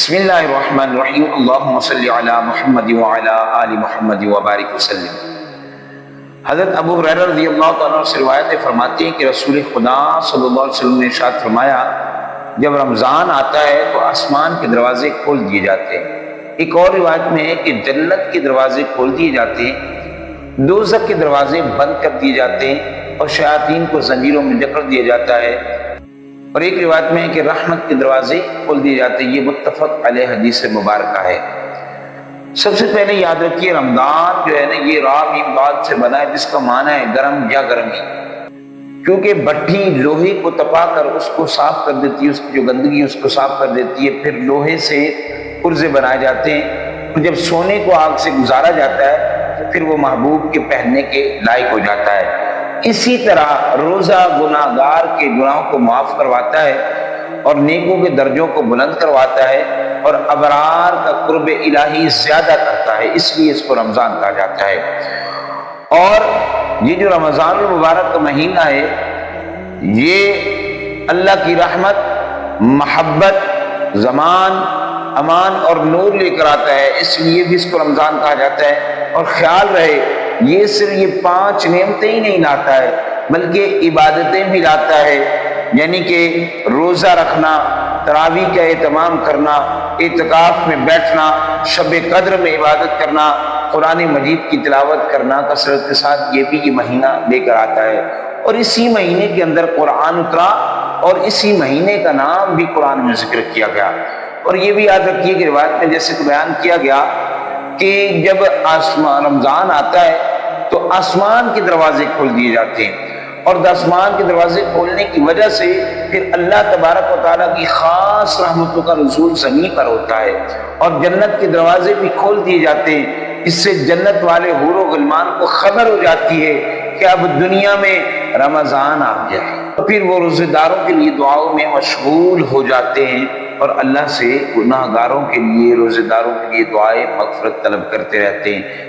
بسم اللہ الرحمن الرحیم اللہم صلی علی محمد وعلی آل محمد وبارک وسلم۔ حضرت ابو ہریرہ رضی اللہ تعالیٰ عنہ سے روایت فرماتے ہیں کہ رسول خدا صلی اللہ علیہ وسلم نے ارشاد فرمایا، جب رمضان آتا ہے تو آسمان کے دروازے کھول دیے جاتے ہیں۔ ایک اور روایت میں ہے کہ جنت کے دروازے کھول دیے جاتے ہیں، دوزخ کے دروازے بند کر دیے جاتے ہیں اور شیاطین کو زنجیروں میں جکڑ دیا جاتا ہے، اور ایک روایت میں ہے کہ رحمت کے دروازے کھول دیے جاتے ہیں۔ یہ متفق علیہ حدیث مبارکہ ہے۔ سب سے پہلے یاد رکھیے، رمضان جو ہے نا یہ رام امداد سے بنا ہے، جس کا معنی ہے گرم یا گرمی، کیونکہ بھٹی لوہے کو تپا کر اس کو صاف کر دیتی ہے، اس کی جو گندگی اس کو صاف کر دیتی ہے، پھر لوہے سے پرزے بنائے جاتے ہیں، اور جب سونے کو آگ سے گزارا جاتا ہے تو پھر وہ محبوب کے پہننے کے لائق ہو جاتا ہے۔ اسی طرح روزہ گناہ گار کے گناہوں کو معاف کرواتا ہے اور نیکوں کے درجوں کو بلند کرواتا ہے، اور ابرار کا قرب الہی زیادہ کرتا ہے، اس لیے اس کو رمضان کہا جاتا ہے۔ اور یہ جو رمضان المبارک کا مہینہ ہے، یہ اللہ کی رحمت، محبت، زمان، امان اور نور لے کر آتا ہے، اس لیے بھی اس کو رمضان کہا جاتا ہے۔ اور خیال رہے، یہ صرف یہ 5 نعمتیں ہی نہیں لاتا ہے بلکہ عبادتیں بھی لاتا ہے، یعنی کہ روزہ رکھنا، تراویح کا اہتمام کرنا، اعتکاف میں بیٹھنا، شب قدر میں عبادت کرنا، قرآن مجید کی تلاوت کرنا کثرت کے ساتھ، یہ بھی یہ مہینہ لے کر آتا ہے۔ اور اسی مہینے کے اندر قرآن اترا اور اسی مہینے کا نام بھی قرآن میں ذکر کیا گیا۔ اور یہ بھی یاد رکھیے کہ روایت میں جیسے کہ بیان کیا گیا کہ جب رمضان آتا ہے تو آسمان کے دروازے کھول دیے جاتے ہیں، اور آسمان کے دروازے کھولنے کی وجہ سے پھر اللہ تبارک و تعالیٰ کی خاص رحمتوں کا نزول زمین پر ہوتا ہے، اور جنت کے دروازے بھی کھول دیے جاتے ہیں۔ اس سے جنت والے حور و غلمان کو خبر ہو جاتی ہے کہ اب دنیا میں رمضان آ گیا ہے، پھر وہ روزہ داروں کے لیے دعاؤں میں مشغول ہو جاتے ہیں اور اللہ سے گناہ گاروں کے لیے، روزہ داروں کے لیے دعائیں مغفرت طلب کرتے رہتے ہیں۔